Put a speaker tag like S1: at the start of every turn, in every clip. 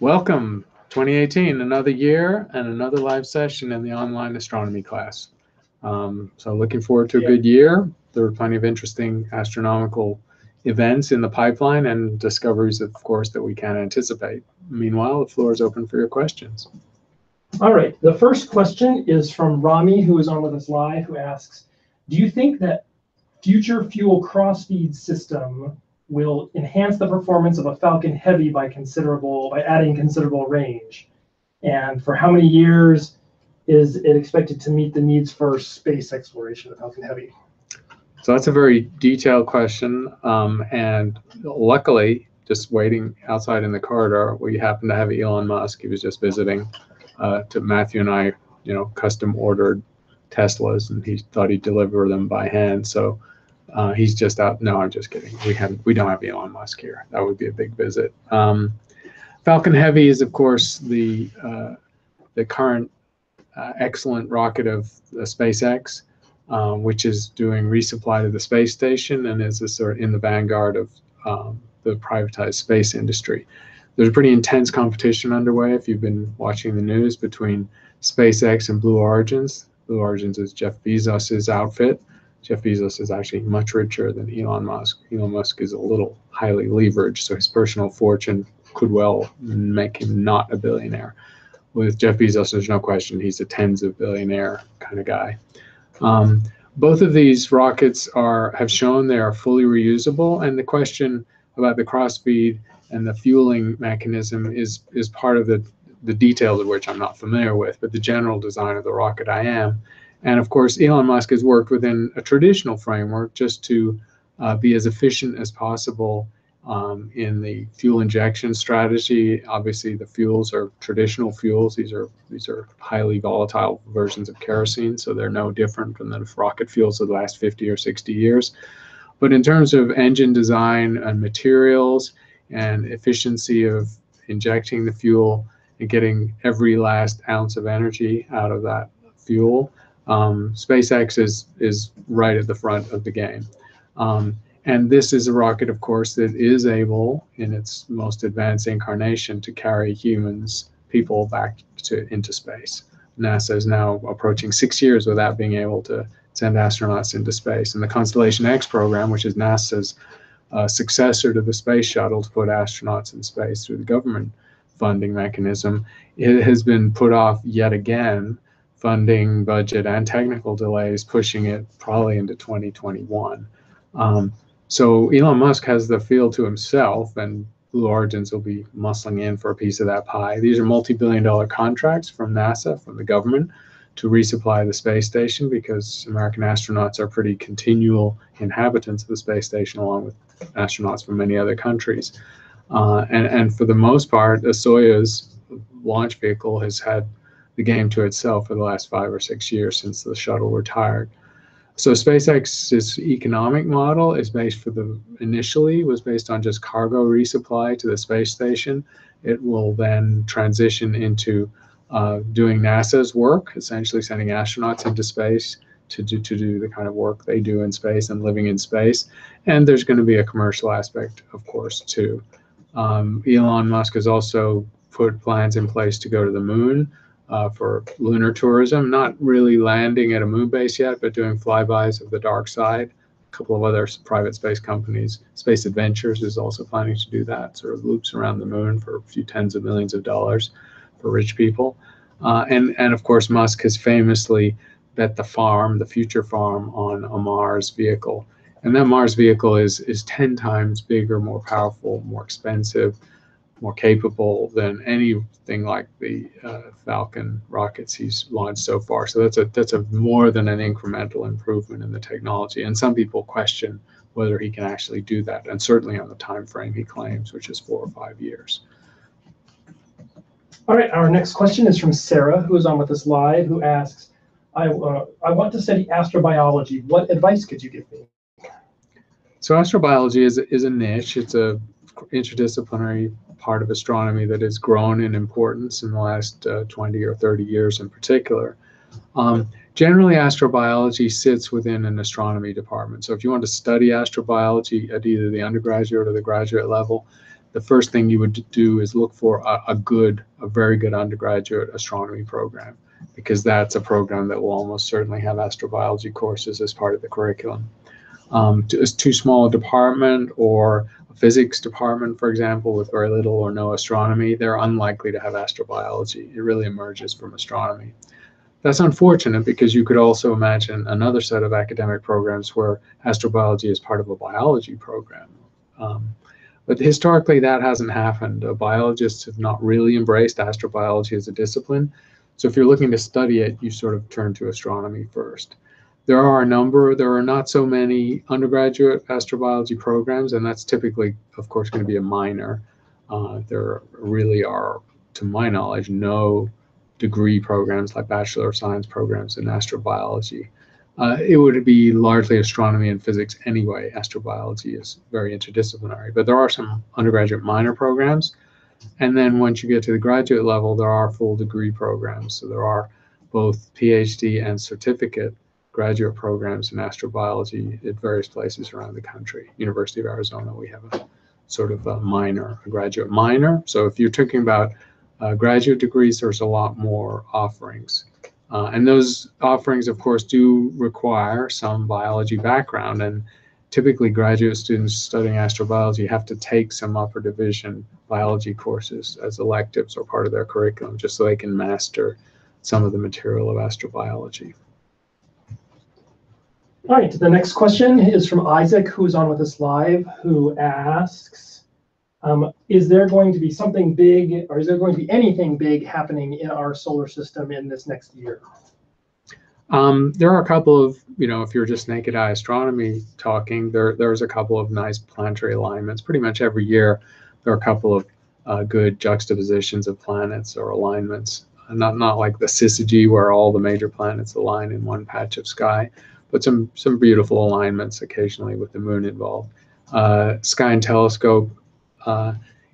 S1: Welcome, 2018, another year and another live session in the online astronomy class. So looking forward to a good year. There are plenty of interesting astronomical events in the pipeline and discoveries, of course, that we can't anticipate. Meanwhile, the floor is open for your questions.
S2: All right, the first question is from Rami, who is on with us live, who asks, do you think that future fuel crossfeed system will enhance the performance of a Falcon Heavy by adding considerable range? And for how many years is it expected to meet the needs for space exploration of Falcon Heavy?
S1: So that's a very detailed question. And luckily, just waiting outside in the corridor, we happen to have Elon Musk. He was just visiting to Matthew and I, custom ordered Teslas, and he thought he'd deliver them by hand. So he's just out. No, I'm just kidding. We don't have Elon Musk here. That would be a big visit. Falcon Heavy is, of course, the current excellent rocket of SpaceX, which is doing resupply to the space station and is sort of in the vanguard of the privatized space industry. There's a pretty intense competition underway, if you've been watching the news, between SpaceX and Blue Origins. Blue Origins is Jeff Bezos's outfit. Jeff Bezos is actually much richer than Elon Musk. Elon Musk is a little highly leveraged, so his personal fortune could well make him not a billionaire. With Jeff Bezos, there's no question he's a tens of billionaire kind of guy. Both of these rockets have shown they are fully reusable, and the question about the crossfeed and the fueling mechanism is part of the details of which I'm not familiar with, but the general design of the rocket I am. And of course, Elon Musk has worked within a traditional framework just to be as efficient as possible in the fuel injection strategy. Obviously, the fuels are traditional fuels. These are highly volatile versions of kerosene, so they're no different from the rocket fuels of the last 50 or 60 years. But in terms of engine design and materials and efficiency of injecting the fuel and getting every last ounce of energy out of that fuel, SpaceX is right at the front of the game. And this is a rocket, of course, that is able, in its most advanced incarnation, to carry people back into space. NASA is now approaching 6 years without being able to send astronauts into space. And the Constellation X program, which is NASA's successor to the space shuttle to put astronauts in space through the government funding mechanism, it has been put off yet again, funding, budget, and technical delays, pushing it probably into 2021. So Elon Musk has the field to himself, and Blue Origins will be muscling in for a piece of that pie. These are multi-billion-dollar contracts from NASA, from the government, to resupply the space station, because American astronauts are pretty continual inhabitants of the space station, along with astronauts from many other countries. And for the most part, the Soyuz launch vehicle has had the game to itself for the last 5 or 6 years since the shuttle retired. So SpaceX's economic model is initially was based on just cargo resupply to the space station. It will then transition into doing NASA's work, essentially sending astronauts into space to do the kind of work they do in space and living in space. And there's going to be a commercial aspect, of course, too. Elon Musk has also put plans in place to go to the moon for lunar tourism, not really landing at a moon base yet, but doing flybys of the dark side. A couple of other private space companies, Space Adventures is also planning to do that, sort of loops around the moon for a few tens of millions of dollars for rich people. And of course, Musk has famously bet the future farm on a Mars vehicle. And that Mars vehicle is 10 times bigger, more powerful, more expensive, more capable than anything like the Falcon rockets he's launched so far. So that's a more than an incremental improvement in the technology. And some people question whether he can actually do that, and certainly on the time frame he claims, which is 4 or 5 years.
S2: All right, our next question is from Sarah, who is on with us live, who asks, I want to study astrobiology. What advice could you give me?
S1: So astrobiology is a niche. It's a interdisciplinary part of astronomy that has grown in importance in the last 20 or 30 years in particular. Generally, astrobiology sits within an astronomy department. So if you want to study astrobiology at either the undergraduate or the graduate level, the first thing you would do is look for a very good undergraduate astronomy program, because that's a program that will almost certainly have astrobiology courses as part of the curriculum. Too small a department, or a physics department, for example, with very little or no astronomy, they're unlikely to have astrobiology. It really emerges from astronomy. That's unfortunate, because you could also imagine another set of academic programs where astrobiology is part of a biology program. But historically, that hasn't happened. Biologists have not really embraced astrobiology as a discipline. So if you're looking to study it, you sort of turn to astronomy first. There are not so many undergraduate astrobiology programs, and that's typically, of course, going to be a minor. There really are, to my knowledge, no degree programs like Bachelor of Science programs in astrobiology. It would be largely astronomy and physics anyway. Astrobiology is very interdisciplinary, but there are some undergraduate minor programs. And then once you get to the graduate level, there are full degree programs. So there are both PhD and certificate graduate programs in astrobiology at various places around the country. University of Arizona, we have a sort of a graduate minor. So if you're talking about graduate degrees, there's a lot more offerings. And those offerings, of course, do require some biology background. And typically, graduate students studying astrobiology have to take some upper division biology courses as electives or part of their curriculum, just so they can master some of the material of astrobiology.
S2: All right, the next question is from Isaac, who's on with us live, who asks, is there going to be something big, or is there going to be anything big happening in our solar system in this next year?
S1: There are a couple of, if you're just naked eye astronomy talking, there's a couple of nice planetary alignments. Pretty much every year, there are a couple of good juxtapositions of planets or alignments. Not like the syzygy, where all the major planets align in one patch of sky, but some beautiful alignments occasionally with the moon involved. Sky and Telescope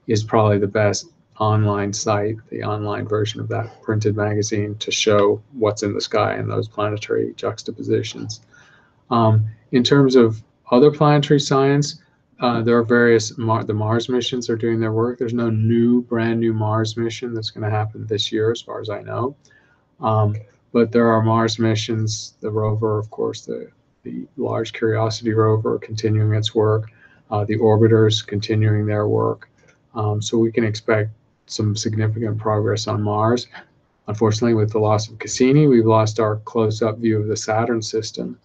S1: is probably the best online site, the online version of that printed magazine, to show what's in the sky and those planetary juxtapositions. In terms of other planetary science, there are various, the Mars missions are doing their work. There's no brand new Mars mission that's going to happen this year, as far as I know. But there are Mars missions, the rover, of course, the large Curiosity rover continuing its work, the orbiters continuing their work. So we can expect some significant progress on Mars. Unfortunately, with the loss of Cassini, we've lost our close-up view of the Saturn system.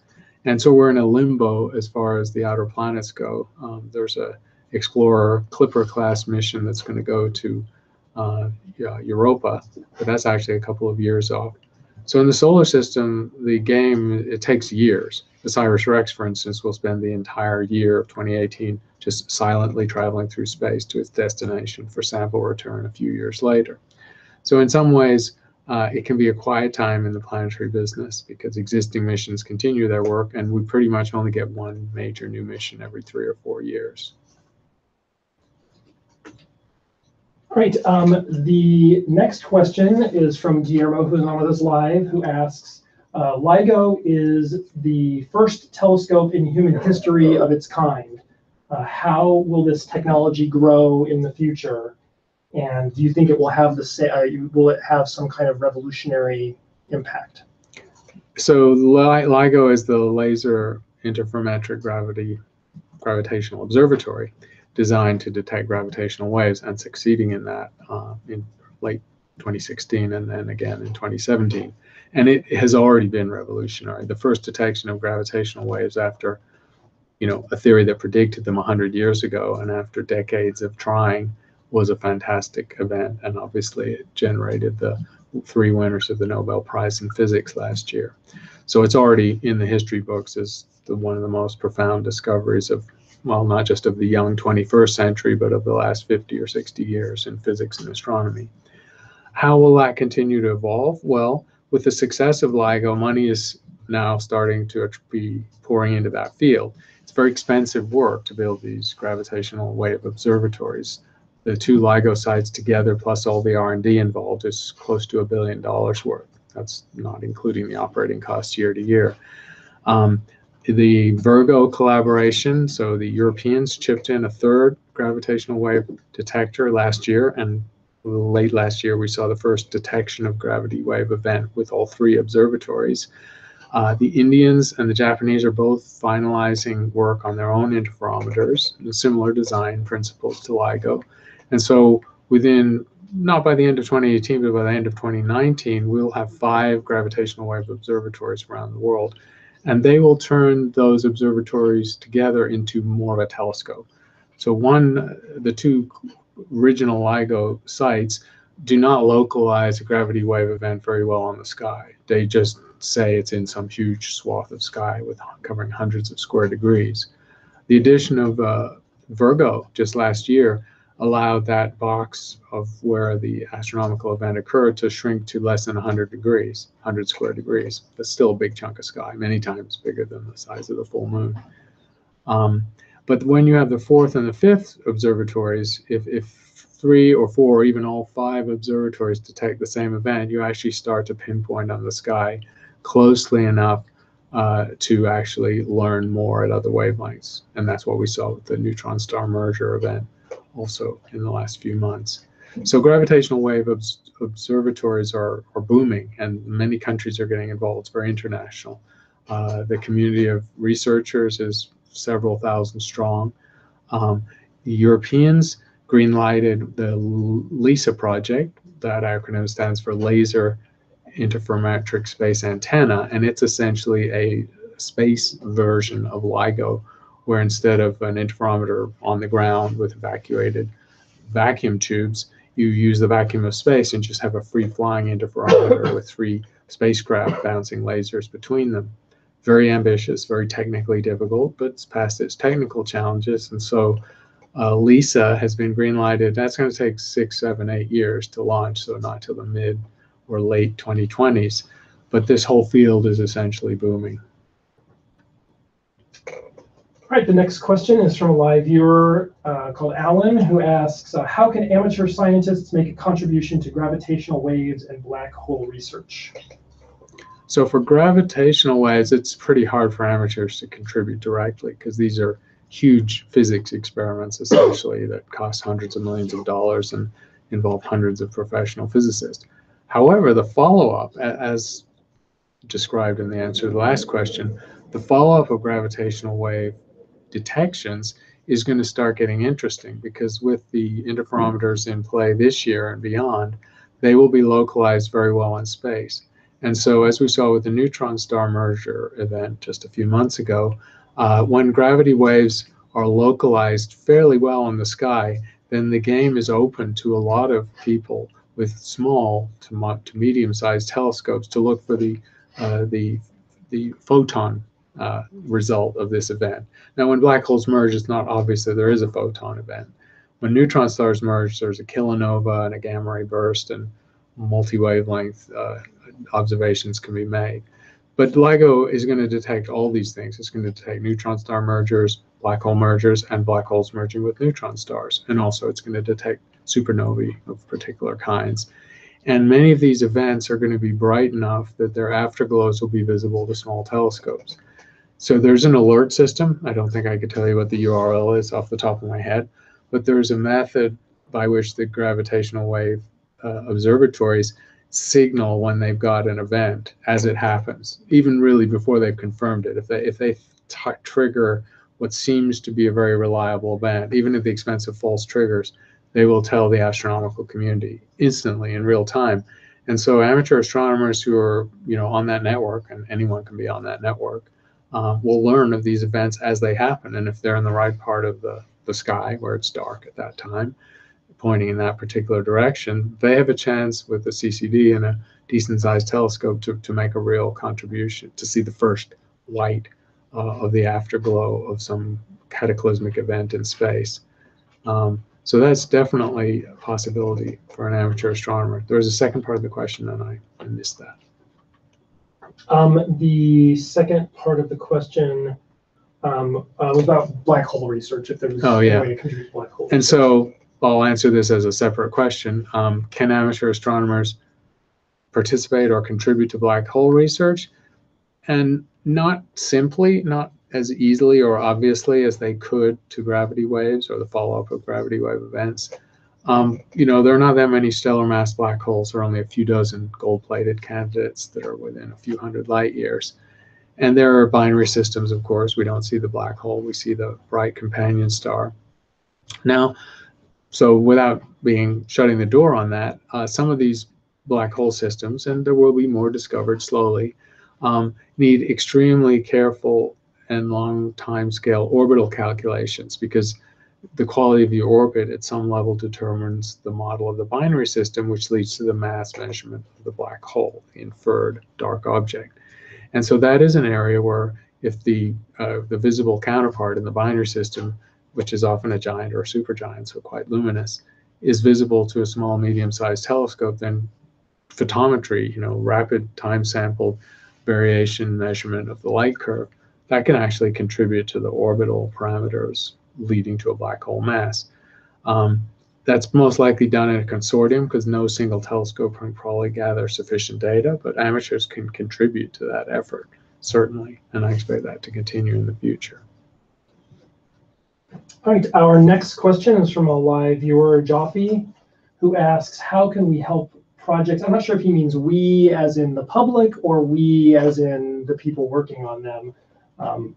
S1: And so we're in a limbo as far as the outer planets go. There's a Explorer Clipper-class mission that's going to go to Europa, but that's actually a couple of years off. So in the solar system, it takes years. The OSIRIS-REx, for instance, will spend the entire year of 2018 just silently traveling through space to its destination for sample return a few years later. So in some ways, it can be a quiet time in the planetary business, because existing missions continue their work, and we pretty much only get one major new mission every 3 or 4 years.
S2: All right, the next question is from Guillermo, who's on with us live, who asks, LIGO is the first telescope in human history of its kind. How will this technology grow in the future? And do you think it will have will it have some kind of revolutionary impact?
S1: So LIGO is the Laser Interferometric Gravitational Observatory, designed to detect gravitational waves, and succeeding in that in late 2016 and then again in 2017. And it has already been revolutionary. The first detection of gravitational waves after, a theory that predicted them 100 years ago, and after decades of trying, was a fantastic event. And obviously it generated the 3 winners of the Nobel Prize in Physics last year. So it's already in the history books as one of the most profound discoveries of, well, not just of the young 21st century, but of the last 50 or 60 years in physics and astronomy. How will that continue to evolve? Well, with the success of LIGO, money is now starting to be pouring into that field. It's very expensive work to build these gravitational wave observatories. The 2 LIGO sites together, plus all the R&D involved, is close to $1 billion worth. That's not including the operating costs year to year. The Virgo collaboration, so the Europeans chipped in a third gravitational wave detector last year, and late last year we saw the first detection of gravity wave event with all 3 observatories. The Indians and the Japanese are both finalizing work on their own interferometers, similar design principles to LIGO. And so within, not by the end of 2018, but by the end of 2019, we'll have 5 gravitational wave observatories around the world. And they will turn those observatories together into more of a telescope. So the 2 original LIGO sites do not localize a gravity wave event very well on the sky. They just say it's in some huge swath of sky with covering hundreds of square degrees. The addition of Virgo just last year allowed that box of where the astronomical event occurred to shrink to less than 100 degrees, 100 square degrees. That's still a big chunk of sky, many times bigger than the size of the full moon. But when you have the 4th and the 5th observatories, if 3 or 4 or even all 5 observatories detect the same event, you actually start to pinpoint on the sky closely enough to actually learn more at other wavelengths. And that's what we saw with the neutron star merger event also in the last few months. So gravitational wave observatories are booming, and many countries are getting involved. It's very international. The community of researchers is several thousand strong. The Europeans green-lighted the LISA project. That acronym stands for Laser Interferometric Space Antenna, and it's essentially a space version of LIGO, where instead of an interferometer on the ground with evacuated vacuum tubes, you use the vacuum of space and just have a free-flying interferometer with 3 spacecraft bouncing lasers between them. Very ambitious, very technically difficult, but it's past its technical challenges. And so LISA has been green-lighted. That's going to take 6, 7, 8 years to launch, so not till the mid or late 2020s. But this whole field is essentially booming.
S2: All right, the next question is from a live viewer called Alan, who asks, how can amateur scientists make a contribution to gravitational waves and black hole research?
S1: So for gravitational waves, it's pretty hard for amateurs to contribute directly, because these are huge physics experiments, essentially, that cost hundreds of millions of dollars and involve hundreds of professional physicists. However, the follow-up, as described in the answer to the last question, the follow-up of gravitational wave detections is going to start getting interesting, because with the interferometers in play this year and beyond, they will be localized very well in space. And so, as we saw with the neutron star merger event just a few months ago, when gravity waves are localized fairly well in the sky, then the game is open to a lot of people with small to medium-sized telescopes to look for the photon result of this event. Now, when black holes merge, it's not obvious that there is a photon event. When neutron stars merge, there's a kilonova and a gamma ray burst, and multi-wavelength observations can be made. But LIGO is going to detect all these things. It's going to detect neutron star mergers, black hole mergers, and black holes merging with neutron stars. And also it's going to detect supernovae of particular kinds. And many of these events are going to be bright enough that their afterglows will be visible to small telescopes. So there's an alert system. I don't think I could tell you what the URL is off the top of my head, but there's a method by which the gravitational wave observatories signal when they've got an event as it happens, even really before they've confirmed it. If they trigger what seems to be a very reliable event, even at the expense of false triggers, they will tell the astronomical community instantly in real time. And so amateur astronomers who are on that network, and anyone can be on that network, will learn of these events as they happen. And if they're in the right part of the sky where it's dark at that time, pointing in that particular direction, they have a chance with a CCD and a decent-sized telescope to make a real contribution, to see the first light of the afterglow of some cataclysmic event in space. So that's definitely a possibility for an amateur astronomer. There was a second part of the question, and I missed that.
S2: The second part of the question was about black hole research, if there was a way to contribute to black hole research.
S1: So I'll answer this as a separate question. Can amateur astronomers participate or contribute to black hole research? And not simply, not as easily or obviously as they could to gravity waves or the follow-up of gravity wave events. There are not that many stellar mass black holes. There are only a few dozen gold-plated candidates that are within a few hundred light years. And there are binary systems, of course. We don't see the black hole. We see the bright companion star. Now, so without shutting the door on that, some of these black hole systems, and there will be more discovered slowly, need extremely careful and long time scale orbital calculations, because the quality of the orbit at some level determines the model of the binary system, which leads to the mass measurement of the black hole, the inferred dark object. And so that is an area where if the visible counterpart in the binary system, which is often a giant or a supergiant, so quite luminous, is visible to a small, medium-sized telescope, then photometry, rapid time-sampled variation measurement of the light curve, that can actually contribute to the orbital parameters leading to a black hole mass. That's most likely done in a consortium because no single telescope can probably gather sufficient data, but amateurs can contribute to that effort, certainly, and I expect that to continue in the future.
S2: All right, our next question is from a live viewer, Joffe, who asks, how can we help projects? I'm not sure if he means we as in the public or we as in the people working on them,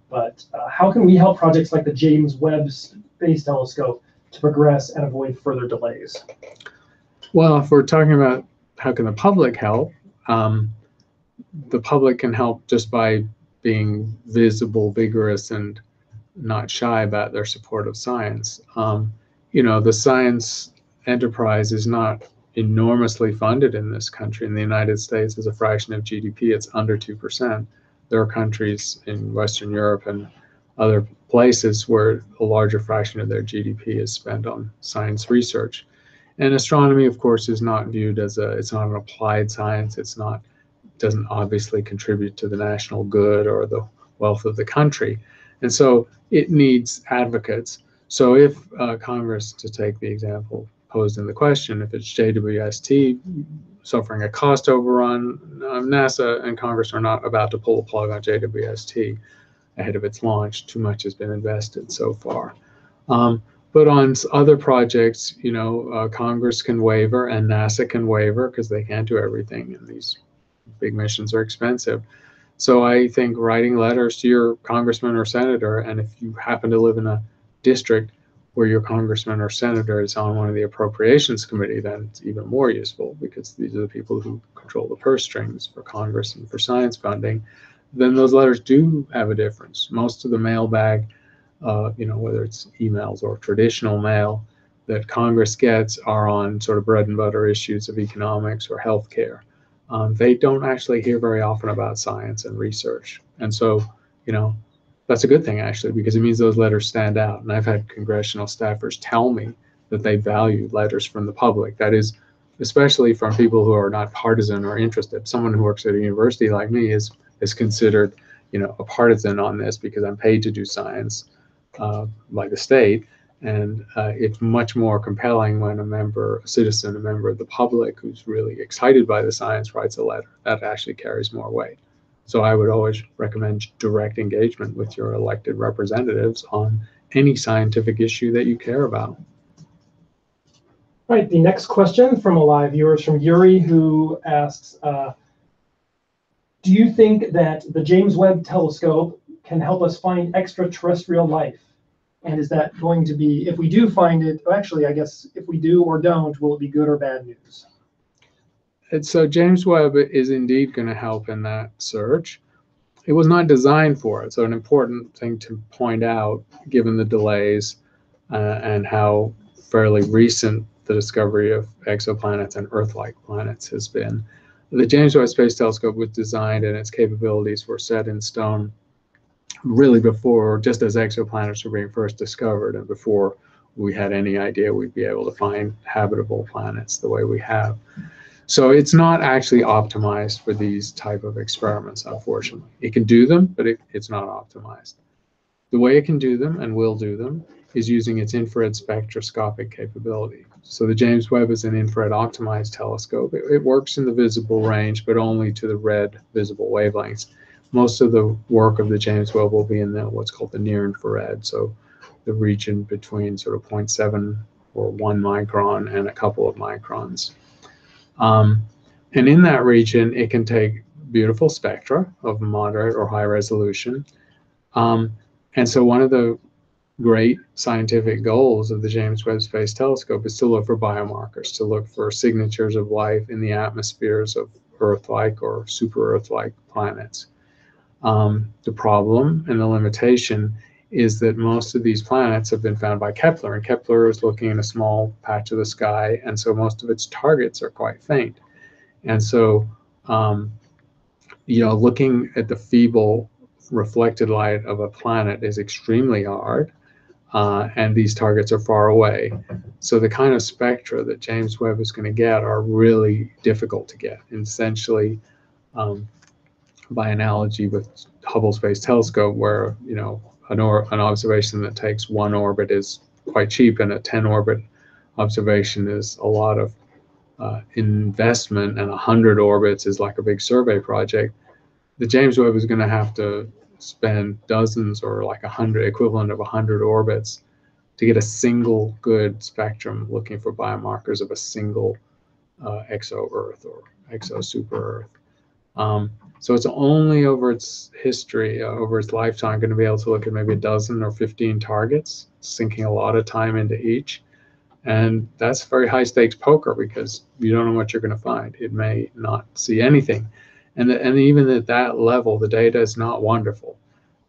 S2: but how can we help projects like the James Webb Space Telescope to progress and avoid further delays?
S1: Well, if we're talking about how can the public help, the public can help just by being visible, vigorous, and not shy about their support of science. The science enterprise is not enormously funded in this country. In the United States, as a fraction of GDP, it's under 2%. There are countries in Western Europe and other places where a larger fraction of their GDP is spent on science research. And astronomy, of course, is not viewed as it's not an applied science. Doesn't obviously contribute to the national good or the wealth of the country. And so it needs advocates. So if Congress, to take the example posed in the question, if it's JWST suffering a cost overrun, NASA and Congress are not about to pull the plug on JWST ahead of its launch. Too much has been invested so far. But on other projects, Congress can waiver and NASA can waiver because they can't do everything, and these big missions are expensive. So I think writing letters to your congressman or senator, and if you happen to live in a district where your congressman or senator is on one of the appropriations committee, then it's even more useful because these are the people who control the purse strings for Congress and for science funding. Then those letters do have a difference. Most of the mailbag, whether it's emails or traditional mail that Congress gets are on sort of bread and butter issues of economics or healthcare. They don't actually hear very often about science and research. And so, that's a good thing, actually, because it means those letters stand out. And I've had congressional staffers tell me that they value letters from the public. That is, especially from people who are not partisan or interested. Someone who works at a university like me is considered, a partisan on this because I'm paid to do science by the state. And it's much more compelling when a member of the public who's really excited by the science writes a letter. That actually carries more weight. So I would always recommend direct engagement with your elected representatives on any scientific issue that you care about.
S2: All right, the next question from a live viewer is from Yuri, who asks, do you think that the James Webb Telescope can help us find extraterrestrial life? And is that going to be, if we do find it, actually, I guess if we do or don't, will it be good or bad news?
S1: And so James Webb is indeed going to help in that search. It was not designed for it. So an important thing to point out, given the delays and how fairly recent the discovery of exoplanets and Earth-like planets has been, the James Webb Space Telescope was designed and its capabilities were set in stone really before, just as exoplanets were being first discovered and before we had any idea we'd be able to find habitable planets the way we have. So it's not actually optimized for these type of experiments, unfortunately. It can do them, but it's not optimized. The way it can do them and will do them is using its infrared spectroscopic capability. So the James Webb is an infrared optimized telescope. It works in the visible range, but only to the red visible wavelengths. most of the work of the James Webb will be in the what's called the near infrared, so the region between sort of 0.7 or 1 micron and a couple of microns. And in that region, it can take beautiful spectra of moderate or high resolution. And so one of the great scientific goals of the James Webb Space Telescope is to look for biomarkers, to look for signatures of life in the atmospheres of Earth-like or super-Earth-like planets. The problem and the limitation is that most of these planets have been found by Kepler, and Kepler is looking in a small patch of the sky, and so most of its targets are quite faint. And so, looking at the feeble reflected light of a planet is extremely hard, and these targets are far away. So the kind of spectra that James Webb is going to get are really difficult to get. And essentially, by analogy with Hubble Space Telescope, where an observation that takes 1 orbit is quite cheap, and a 10-orbit observation is a lot of investment, and 100 orbits is like a big survey project. The James Webb is going to have to spend dozens or like 100, equivalent of 100 orbits to get a single good spectrum looking for biomarkers of a single exo-Earth or exo-super-Earth. So it's only over its history, over its lifetime, going to be able to look at maybe a dozen or 15 targets, sinking a lot of time into each. And that's very high stakes poker, because you don't know what you're going to find. It may not see anything. And even at that level, the data is not wonderful.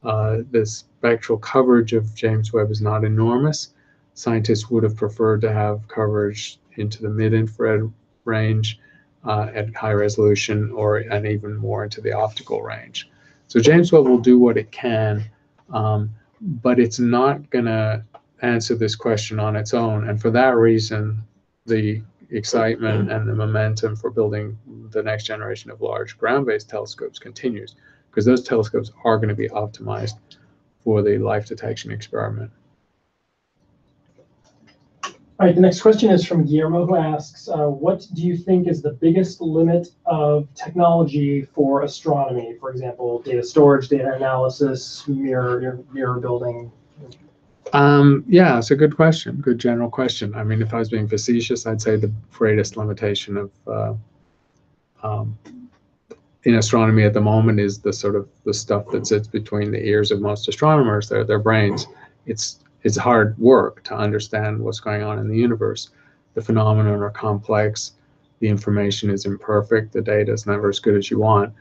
S1: The spectral coverage of James Webb is not enormous. Scientists would have preferred to have coverage into the mid-infrared range at high resolution, and even more into the optical range. So James Webb will do what it can, but it's not going to answer this question on its own. And for that reason, the excitement and the momentum for building the next generation of large ground-based telescopes continues, because those telescopes are going to be optimized for the life detection experiment.
S2: All right, the next question is from Guillermo, who asks, what do you think is the biggest limit of technology for astronomy? For example, data storage, data analysis, mirror building.
S1: Yeah, it's a good question, good general question. I mean, if I was being facetious, I'd say the greatest limitation of in astronomy at the moment is the sort of the stuff that sits between the ears of most astronomers, their brains. It's hard work to understand what's going on in the universe. The phenomena are complex, the information is imperfect, the data is never as good as you want.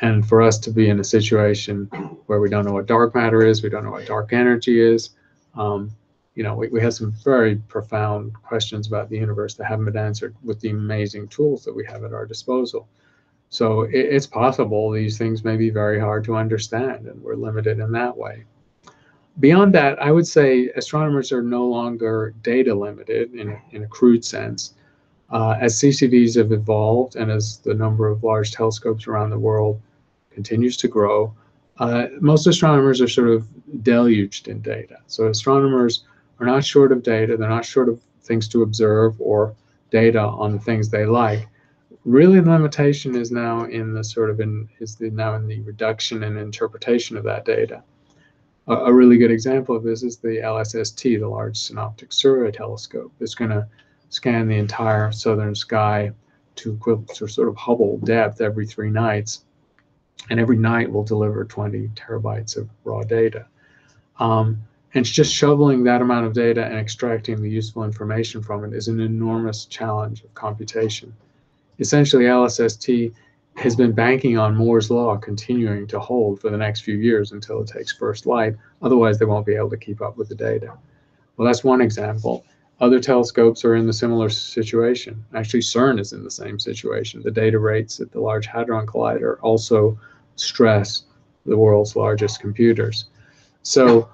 S1: And for us to be in a situation where we don't know what dark matter is, we don't know what dark energy is, we have some very profound questions about the universe that haven't been answered with the amazing tools that we have at our disposal. So it's possible these things may be very hard to understand, and we're limited in that way. Beyond that, I would say astronomers are no longer data limited in a crude sense. As CCDs have evolved, and as the number of large telescopes around the world continues to grow, most astronomers are sort of deluged in data. So astronomers are not short of data, they're not short of things to observe or data on the things they like. Really, the limitation is now in the reduction and interpretation of that data. A really good example of this is the LSST, the Large Synoptic Survey Telescope. It's going to scan the entire southern sky to sort of Hubble depth every 3 nights, and every night will deliver 20 terabytes of raw data. And it's just shoveling that amount of data and extracting the useful information from it is an enormous challenge of computation. Essentially, LSST has been banking on Moore's law continuing to hold for the next few years until it takes first light. Otherwise, they won't be able to keep up with the data. Well, that's one example. Other telescopes are in the similar situation. Actually, CERN is in the same situation. The data rates at the Large Hadron Collider also stress the world's largest computers. So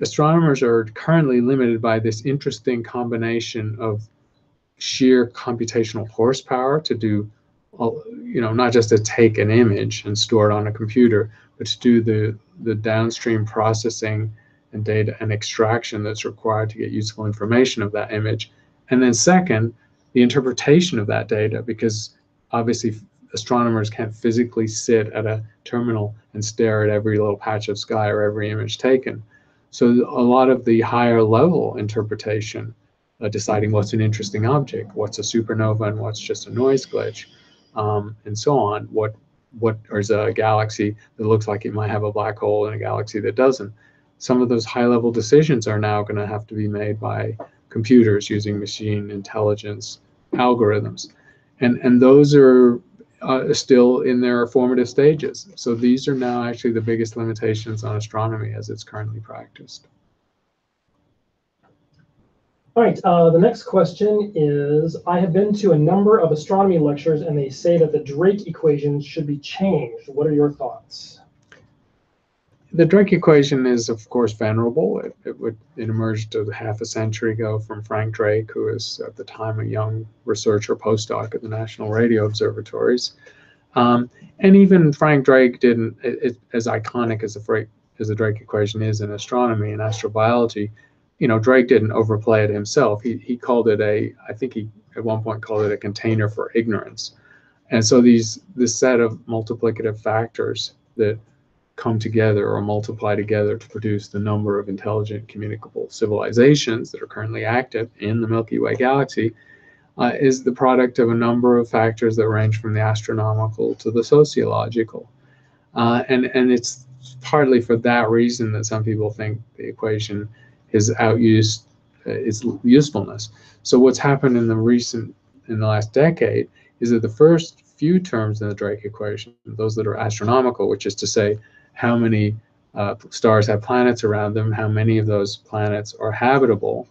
S1: astronomers are currently limited by this interesting combination of sheer computational horsepower to do, not just to take an image and store it on a computer, but to do the downstream processing and data and extraction that's required to get useful information of that image. And then second, the interpretation of that data, because obviously astronomers can't physically sit at a terminal and stare at every little patch of sky or every image taken. So a lot of the higher level interpretation, deciding what's an interesting object, what's a supernova and what's just a noise glitch, and so on, what is a galaxy that looks like it might have a black hole and a galaxy that doesn't. Some of those high level decisions are now going to have to be made by computers using machine intelligence algorithms. And those are still in their formative stages. So these are now actually the biggest limitations on astronomy as it's currently practiced.
S2: All right, the next question is, I have been to a number of astronomy lectures and they say that the Drake equation should be changed. What are your thoughts?
S1: The Drake equation is, of course, venerable. It emerged half a century ago from Frank Drake, who was at the time a young researcher postdoc at the National Radio Observatories. And even Frank Drake didn't, as iconic as the Drake equation is in astronomy and astrobiology, Drake didn't overplay it himself. He called it I think he at one point called it a container for ignorance. And so this set of multiplicative factors that come together or multiply together to produce the number of intelligent communicable civilizations that are currently active in the Milky Way galaxy is the product of a number of factors that range from the astronomical to the sociological. And it's partly for that reason that some people think the equation is outused its usefulness. So what's happened in the last decade is that the first few terms in the Drake equation, those that are astronomical, which is to say how many stars have planets around them, how many of those planets are habitable,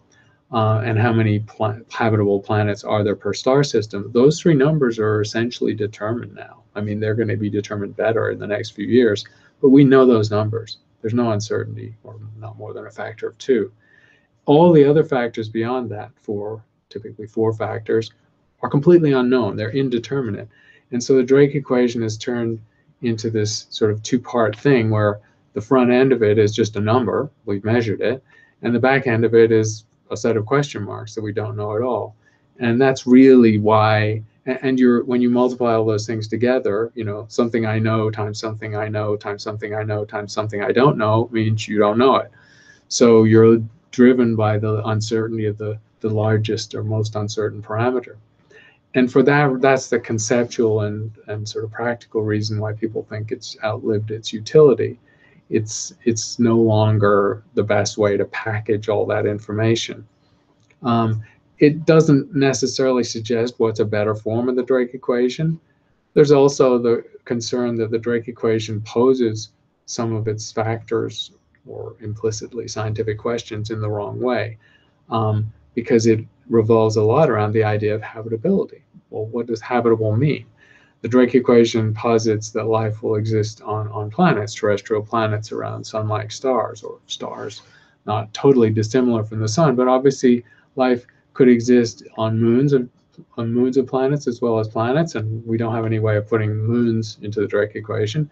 S1: and how many habitable planets are there per star system, those three numbers are essentially determined now. I mean, they're going to be determined better in the next few years, but we know those numbers. There's no uncertainty, or not more than a factor of 2. All the other factors beyond that, typically 4 factors, are completely unknown. They're indeterminate. And so the Drake equation has turned into this sort of 2-part thing where the front end of it is just a number, we've measured it, and the back end of it is a set of question marks that we don't know at all. And that's really why, and when you multiply all those things together, something I know times something I know times something I know times something I don't know means you don't know it. So you're driven by the uncertainty of the largest or most uncertain parameter. And for that's the conceptual and sort of practical reason why people think it's outlived its utility. It's no longer the best way to package all that information. It doesn't necessarily suggest what's a better form of the Drake equation. There's also the concern that the Drake equation poses some of its factors or implicitly scientific questions in the wrong way, because it revolves a lot around the idea of habitability. Well, what does habitable mean? The Drake equation posits that life will exist on planets, terrestrial planets around sun-like stars, or stars not totally dissimilar from the sun, but obviously life could exist on moons of planets as well as planets, and we don't have any way of putting moons into the Drake equation.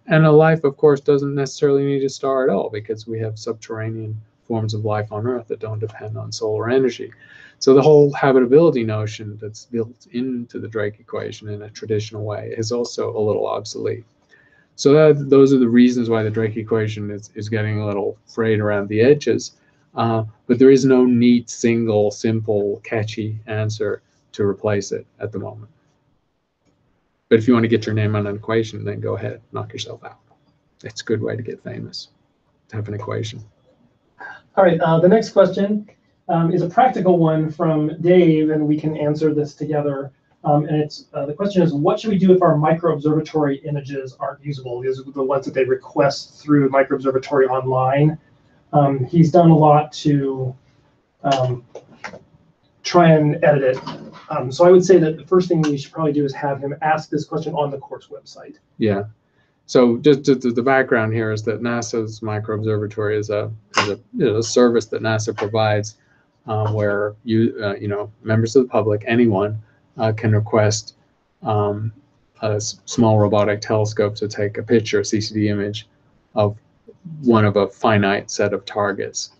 S1: And a life, of course, doesn't necessarily need a star at all, because we have subterranean forms of life on Earth that don't depend on solar energy. So the whole habitability notion that's built into the Drake equation in a traditional way is also a little obsolete. So those are the reasons why the Drake equation is getting a little frayed around the edges. But there is no neat, single, simple, catchy answer to replace it at the moment. But if you want to get your name on an equation, then go ahead, knock yourself out. It's a good way to get famous, to have an equation.
S2: All right, the next question is a practical one from Dave, and we can answer this together. And the question is, what should we do if our micro-observatory images aren't usable? These are the ones that they request through micro-observatory online. He's done a lot to try and edit it. So I would say that the first thing we should probably do is have him ask this question on the course website.
S1: Yeah. So just the background here is that NASA's micro-observatory is a service that NASA provides where members of the public, anyone, can request a small robotic telescope to take a picture, a CCD image, of one of a finite set of targets.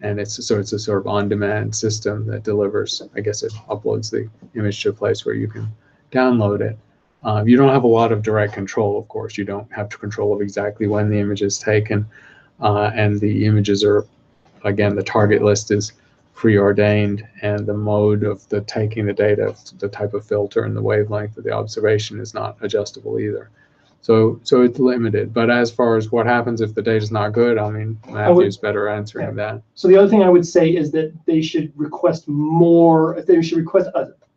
S1: And it's a sort of on-demand system that delivers, I guess it uploads the image to a place where you can download it. You don't have a lot of direct control, of course. You don't have control of exactly when the image is taken, and the images are, again, the target list is preordained, and the mode of the taking the data, the type of filter and the wavelength of the observation is not adjustable either. So it's limited. But as far as what happens if the data is not good, I mean, Matthew's better answering that.
S2: So the other thing I would say is that they should request more. They should request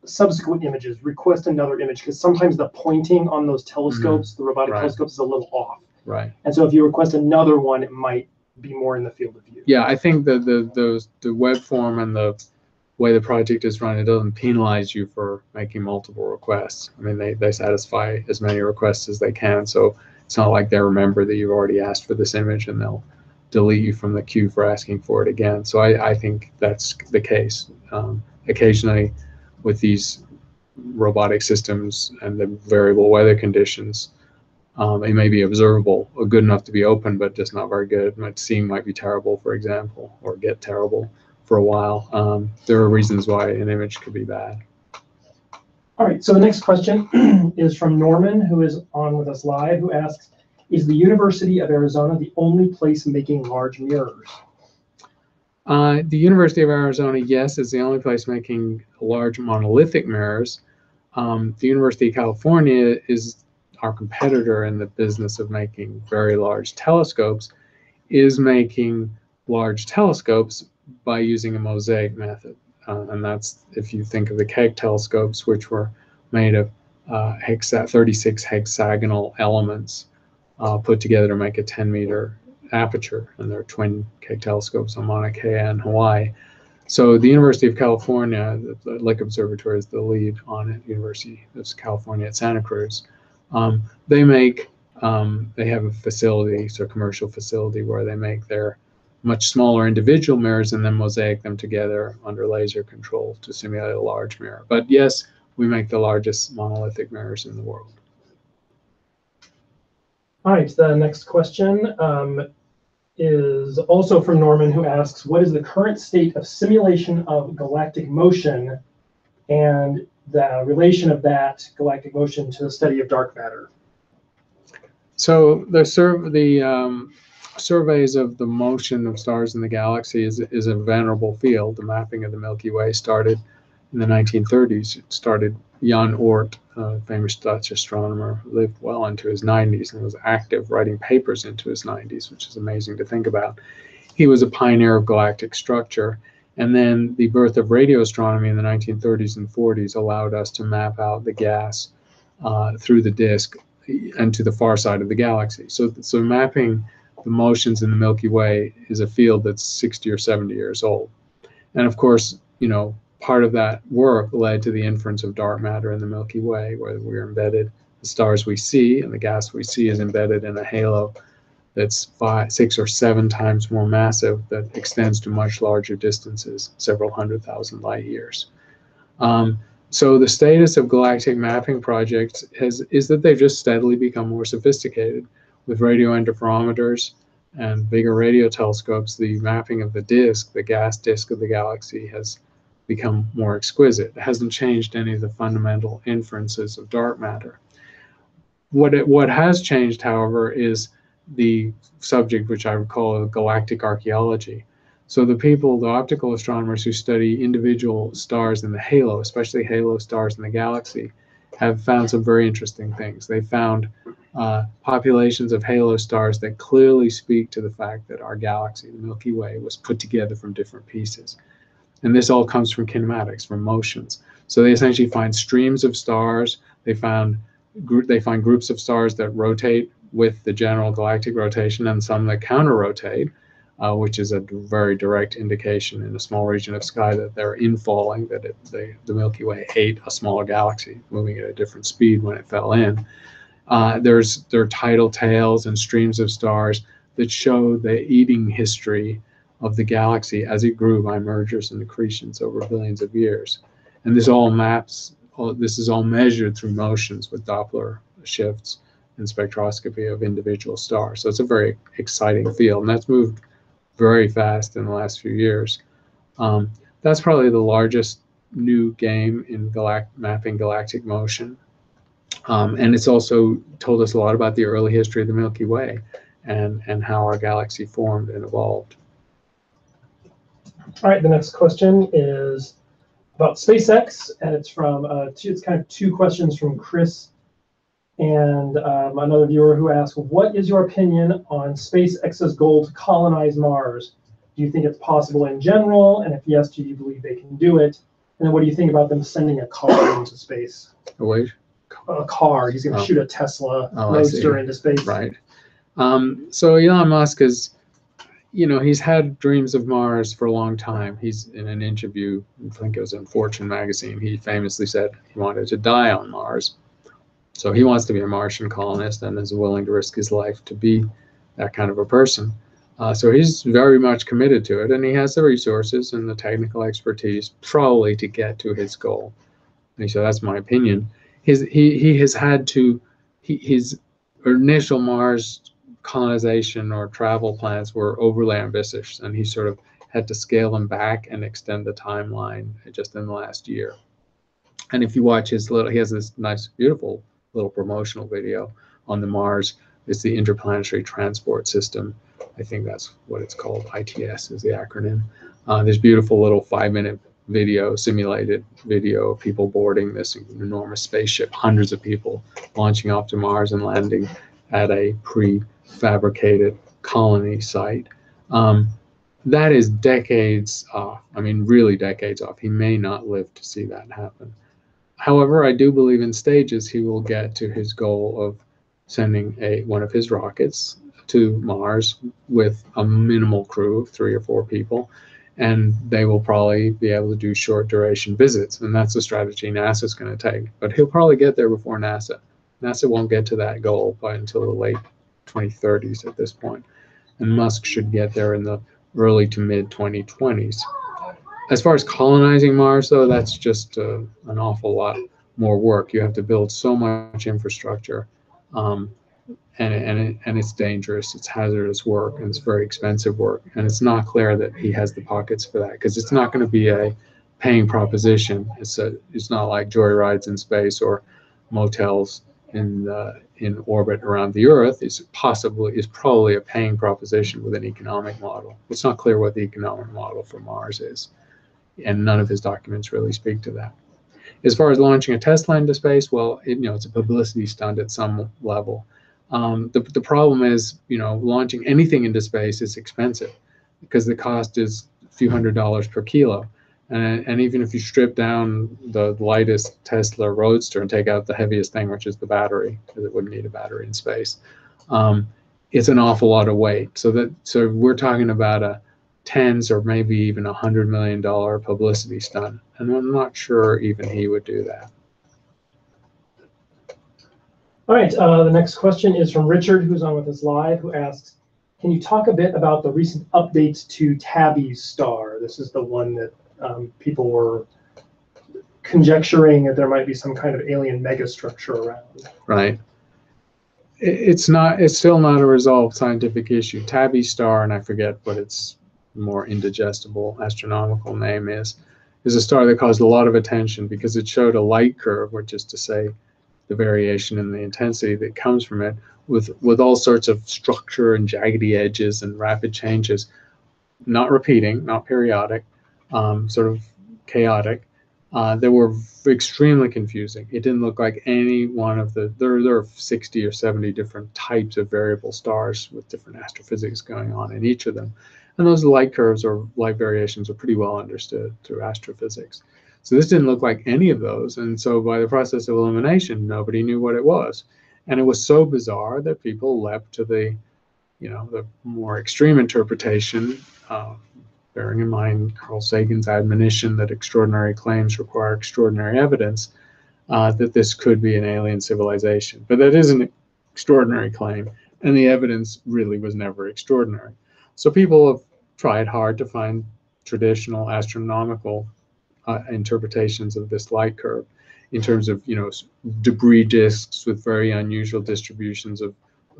S2: subsequent images, request another image, because sometimes the pointing on those telescopes, the robotic telescopes, is a little off.
S1: Right.
S2: And so if you request another one, it might be more in the field of view.
S1: Yeah, I think the web form and the way the project is run, it doesn't penalize you for making multiple requests. I mean, they satisfy as many requests as they can, so it's not like they remember that you've already asked for this image and they'll delete you from the queue for asking for it again. So I think that's the case. Occasionally, with these robotic systems and the variable weather conditions, it may be observable, or good enough to be open, but just not very good. Seeing might be terrible, for example, or get terrible for a while. There are reasons why an image could be bad.
S2: All right, so the next question is from Norman, who is on with us live, who asks, is the University of Arizona the only place making large mirrors?
S1: The University of Arizona, yes, is the only place making large monolithic mirrors. The University of California is our competitor in the business of making very large telescopes, is making large telescopes by using a mosaic method. And that's, if you think of the Keck telescopes, which were made of 36 hexagonal elements put together to make a 10-meter aperture, and they're twin Keck telescopes on Mauna Kea and Hawaii. So the University of California, the Lick Observatory is the lead on it, University of California at Santa Cruz. They have a facility, so a commercial facility, where they make their much smaller individual mirrors and then mosaic them together under laser control to simulate a large mirror. But yes, we make the largest monolithic mirrors in the world.
S2: All right, the next question is also from Norman, who asks, what is the current state of simulation of galactic motion and the relation of that galactic motion to the study of dark matter?
S1: So the surveys of the motion of stars in the galaxy is a venerable field. The mapping of the Milky Way started in the 1930s. It started Jan Oort, a famous Dutch astronomer, who lived well into his 90s and was active writing papers into his 90s, which is amazing to think about. He was a pioneer of galactic structure. And then the birth of radio astronomy in the 1930s and 40s allowed us to map out the gas through the disk and to the far side of the galaxy. So mapping the motions in the Milky Way is a field that's 60 or 70 years old. And of course, part of that work led to the inference of dark matter in the Milky Way, where we're embedded, the stars we see and the gas we see is embedded in a halo that's 5, 6, or 7 times more massive, that extends to much larger distances, several 100,000 light years. So the status of galactic mapping projects is that they've just steadily become more sophisticated. With radio interferometers and bigger radio telescopes, the mapping of the disk, the gas disk of the galaxy, has become more exquisite. It hasn't changed any of the fundamental inferences of dark matter. What has changed, however, is the subject which I would call galactic archeology. So the optical astronomers who study individual stars in the halo, especially halo stars in the galaxy, have found some very interesting things. They found populations of halo stars that clearly speak to the fact that our galaxy, the Milky Way, was put together from different pieces. And this all comes from kinematics, from motions. So they essentially find streams of stars. They find groups of stars that rotate with the general galactic rotation, and some that counter-rotate, which is a very direct indication in a small region of sky that they're infalling, that the Milky Way ate a smaller galaxy, moving at a different speed when it fell in. There are tidal tails and streams of stars that show the eating history of the galaxy as it grew by mergers and accretions over billions of years. And this is all measured through motions with Doppler shifts and spectroscopy of individual stars. So it's a very exciting field, and that's moved very fast in the last few years. That's probably the largest new game in mapping galactic motion. And it's also told us a lot about the early history of the Milky Way and how our galaxy formed and evolved.
S2: All right, the next question is about SpaceX, and it's from it's kind of two questions from Chris and another viewer who asked, what is your opinion on SpaceX's goal to colonize Mars? Do you think it's possible in general? And if yes, do you believe they can do it? And then what do you think about them sending a car into space?
S1: Wait.
S2: A car. He's going to shoot a Tesla Roadster into space.
S1: Right. So Elon Musk is, he's had dreams of Mars for a long time. He's in an interview, I think it was in Fortune magazine, he famously said he wanted to die on Mars. So he wants to be a Martian colonist and is willing to risk his life to be that kind of a person. So he's very much committed to it, and he has the resources and the technical expertise probably to get to his goal. And so that's my opinion. He has had to, his initial Mars colonization or travel plans were overly ambitious, and he sort of had to scale them back and extend the timeline just in the last year. And if you watch he has this nice, beautiful little promotional video on the Mars. It's the Interplanetary Transport System. I think that's what it's called. ITS is the acronym. This beautiful little 5-minute video, simulated video of people boarding this enormous spaceship, hundreds of people launching off to Mars and landing at a prefabricated colony site. That is decades off. I mean, really decades off. He may not live to see that happen. However, I do believe in stages he will get to his goal of sending one of his rockets to Mars with a minimal crew of 3 or 4 people, and they will probably be able to do short duration visits, and that's the strategy NASA's going to take. But he'll probably get there before NASA. NASA won't get to that goal until the late 2030s at this point, and Musk should get there in the early to mid 2020s. As far as colonizing Mars, though, that's just an awful lot more work. You have to build so much infrastructure, and it's dangerous. It's hazardous work, and it's very expensive work. And it's not clear that he has the pockets for that, because it's not going to be a paying proposition. It's not like joyrides in space or motels in orbit around the Earth. It's probably a paying proposition with an economic model. It's not clear what the economic model for Mars is, and none of his documents really speak to that. As far as launching a Tesla into space, well, it's a publicity stunt at some level. The problem is, launching anything into space is expensive because the cost is a few $100s per kilo. And even if you strip down the lightest Tesla Roadster and take out the heaviest thing, which is the battery, because it wouldn't need a battery in space, it's an awful lot of weight. So we're talking about a tens or maybe even $100 million publicity stunt, and I'm not sure even he would do that.
S2: All right, the next question is from Richard, who's on with us live, who asks, can you talk a bit about the recent updates to Tabby's star? This is the one that people were conjecturing that there might be some kind of alien megastructure around.
S1: Right. It's still not a resolved scientific issue. Tabby's star, and I forget what its more indigestible astronomical name is a star that caused a lot of attention because it showed a light curve, which is to say the variation in the intensity that comes from it, with all sorts of structure and jaggedy edges and rapid changes, not repeating, not periodic, sort of chaotic. They were extremely confusing. It didn't look like any one of there are 60 or 70 different types of variable stars with different astrophysics going on in each of them. And those light curves or light variations are pretty well understood through astrophysics. So this didn't look like any of those. And so by the process of elimination, nobody knew what it was. And it was so bizarre that people leapt to the more extreme interpretation, bearing in mind Carl Sagan's admonition that extraordinary claims require extraordinary evidence, that this could be an alien civilization. But that is an extraordinary claim, and the evidence really was never extraordinary. So people have tried hard to find traditional astronomical interpretations of this light curve in terms of debris disks with very unusual distributions of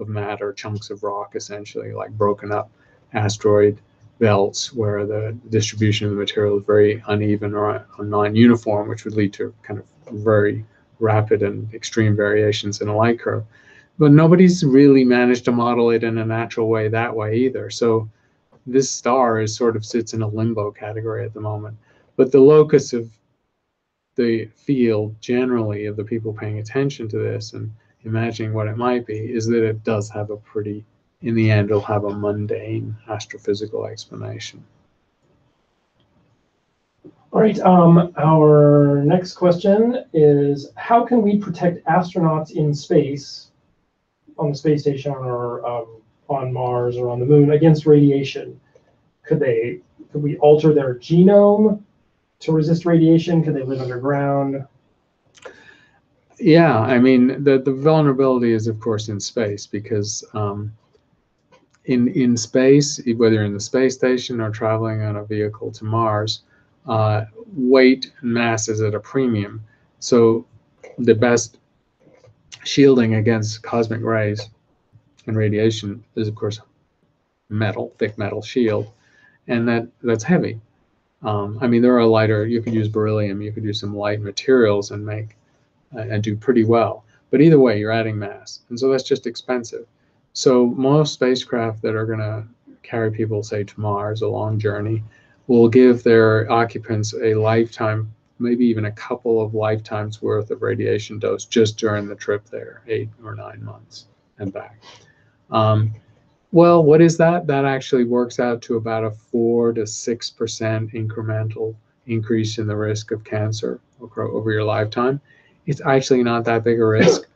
S1: matter, chunks of rock, essentially like broken up asteroid belts where the distribution of the material is very uneven or non-uniform, which would lead to kind of very rapid and extreme variations in a light curve. But nobody's really managed to model it in a natural way that way either. So this star sort of sits in a limbo category at the moment. But the locus of the field generally of the people paying attention to this and imagining what it might be is that it does have a pretty, in the end, it'll have a mundane astrophysical explanation.
S2: All right, our next question is, how can we protect astronauts in space, on the space station or on Mars or on the moon, against radiation? Could we alter their genome to resist radiation? Could they live underground?
S1: Yeah, I mean, the vulnerability is, of course, in space, because in space, whether you're in the space station or traveling on a vehicle to Mars, weight and mass is at a premium. So the best shielding against cosmic rays and radiation is, of course, metal, thick metal shield, and that's heavy. I mean, there are lighter, you could use beryllium, you could use some light materials and make and do pretty well. But either way, you're adding mass, and so that's just expensive. So most spacecraft that are going to carry people, say, to Mars, a long journey, will give their occupants a lifetime, maybe even a couple of lifetimes worth of radiation dose just during the trip there, 8 or 9 months and back. Well, what is that? That actually works out to about a 4 to 6% incremental increase in the risk of cancer over your lifetime. It's actually not that big a risk.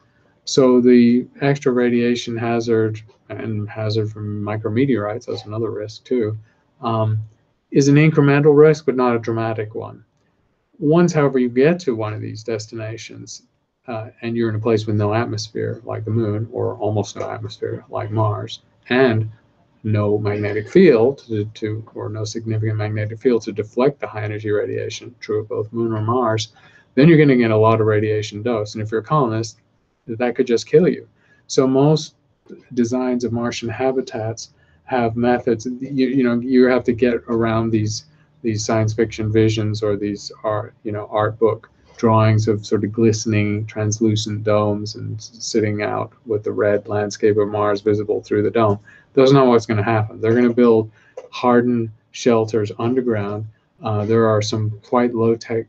S1: So the extra radiation hazard and hazard from micrometeorites, that's another risk too, is an incremental risk, but not a dramatic one. Once, however, you get to one of these destinations and you're in a place with no atmosphere like the moon, or almost no atmosphere like Mars, and no magnetic field or no significant magnetic field to deflect the high energy radiation, true of both moon or Mars, then you're going to get a lot of radiation dose. And if you're a colonist, that could just kill you. So most designs of Martian habitats have methods. You have to get around these science fiction visions or these art book drawings of sort of glistening, translucent domes and sitting out with the red landscape of Mars visible through the dome. That's not what's going to happen. They're going to build hardened shelters underground. There are some quite low-tech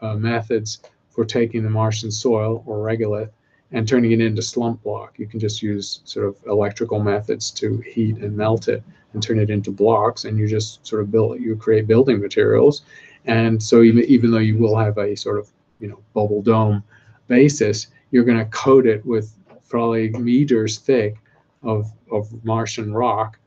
S1: methods for taking the Martian soil, or regolith, and turning it into slump block. You can just use sort of electrical methods to heat and melt it and turn it into blocks, and you just sort of create building materials. And so even though you will have a sort of bubble dome basis, you're going to coat it with probably meters thick of Martian rock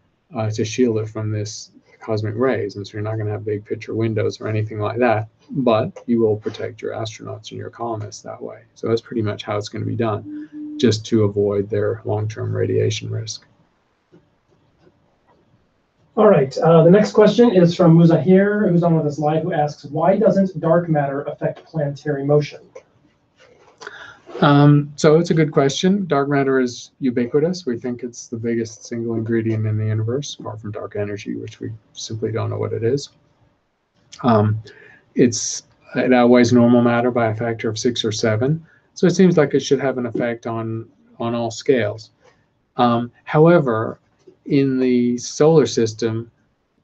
S1: to shield it from this cosmic rays. And so you're not going to have big picture windows or anything like that, but you will protect your astronauts and your colonists that way. So that's pretty much how it's going to be done, just to avoid their long-term radiation risk.
S2: All right, the next question is from Muzahir, who's on with us live, who asks, why doesn't dark matter affect planetary motion?
S1: So it's a good question. Dark matter is ubiquitous. We think it's the biggest single ingredient in the universe, apart from dark energy, which we simply don't know what it is. It outweighs normal matter by a factor of 6 or 7. So it seems like it should have an effect on all scales. However, in the solar system,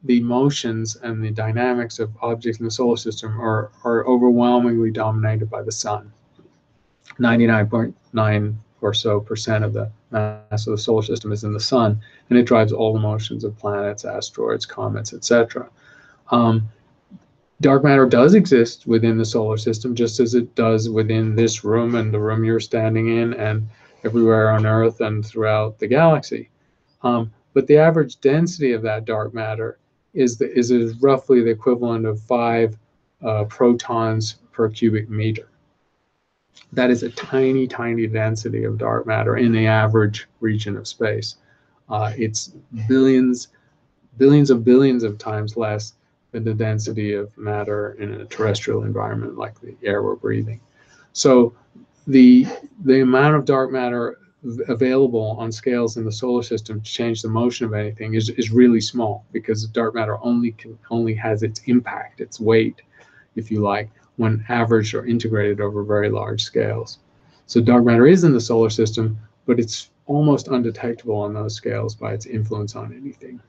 S1: the motions and the dynamics of objects in the solar system are overwhelmingly dominated by the sun. 99.9 or so % of the mass of the solar system is in the sun, and it drives all the motions of planets, asteroids, comets, etc. Dark matter does exist within the solar system, just as it does within this room and the room you're standing in and everywhere on Earth and throughout the galaxy. But the average density of that dark matter is roughly the equivalent of 5 protons per cubic meter. That is a tiny, tiny density of dark matter in the average region of space. It's billions of billions of times less than the density of matter in a terrestrial environment like the air we're breathing. So the amount of dark matter available on scales in the solar system to change the motion of anything is really small, because dark matter only has its impact, its weight, if you like, when averaged or integrated over very large scales. So dark matter is in the solar system, but it's almost undetectable on those scales by its influence on anything.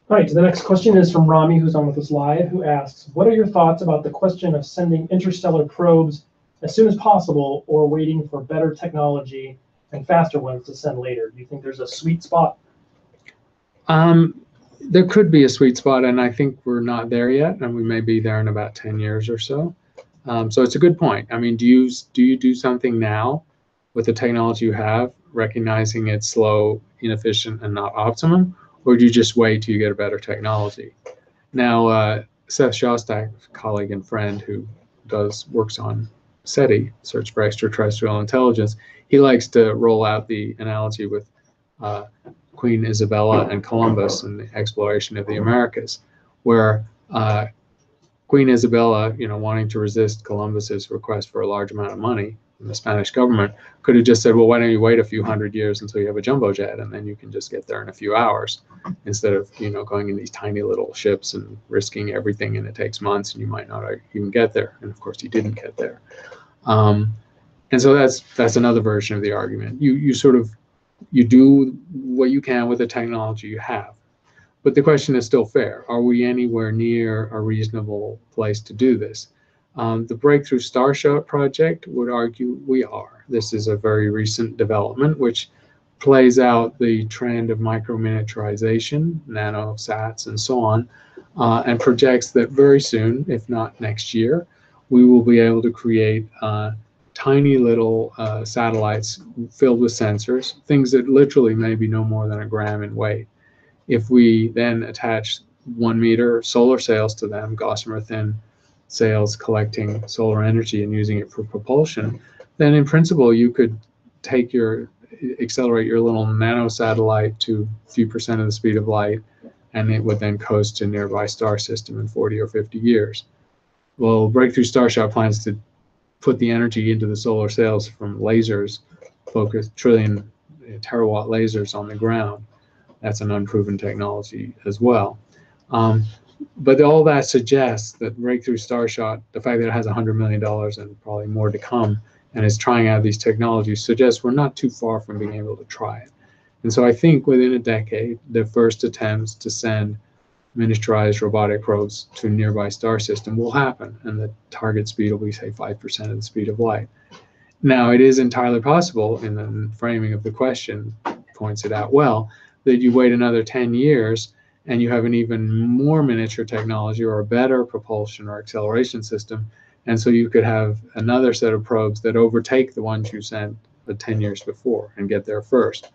S2: All right, the next question is from Rami, who's on with us live, who asks, what are your thoughts about the question of sending interstellar probes as soon as possible or waiting for better technology and faster ones to send later? Do you think there's a sweet spot?
S1: There could be a sweet spot, and I think we're not there yet, and we may be there in about 10 years or so. So it's a good point. I mean, do you do something now with the technology you have, recognizing it's slow, inefficient, and not optimum, or do you just wait till you get a better technology? Now, Seth Shostak, colleague and friend who works on SETI, Search for Extraterrestrial Intelligence, he likes to roll out the analogy with Queen Isabella and Columbus and the exploration of the Americas, where Queen Isabella, wanting to resist Columbus's request for a large amount of money from the Spanish government, could have just said, well, why don't you wait a few hundred years until you have a jumbo jet, and then you can just get there in a few hours, instead of going in these tiny little ships and risking everything, and it takes months, and you might not even get there. And of course, he didn't get there. And so that's another version of the argument. You do what you can with the technology you have. But the question is still fair. Are we anywhere near a reasonable place to do this? The Breakthrough Starshot project would argue we are. This is a very recent development which plays out the trend of micro-miniaturization, nanosats, and so on, and projects that very soon, if not next year, we will be able to create tiny little satellites filled with sensors, things that literally may be no more than a gram in weight. If we then attach 1 meter solar sails to them, gossamer thin sails collecting solar energy and using it for propulsion, then in principle you could accelerate your little nano satellite to a few % of the speed of light, and it would then coast to a nearby star system in 40 or 50 years. Well, Breakthrough Starshot plans to put the energy into the solar sails from lasers, focused trillion terawatt lasers on the ground. That's an unproven technology as well. But all that suggests that Breakthrough Starshot, the fact that it has $100 million and probably more to come, and is trying out these technologies, suggests we're not too far from being able to try it. And so I think within a decade, the first attempts to send miniaturized robotic probes to a nearby star system will happen, and the target speed will be, say, 5% of the speed of light. Now, it is entirely possible, in the framing of the question points it out well, that you wait another 10 years and you have an even more miniature technology or a better propulsion or acceleration system, and so you could have another set of probes that overtake the ones you sent 10 years before and get there first.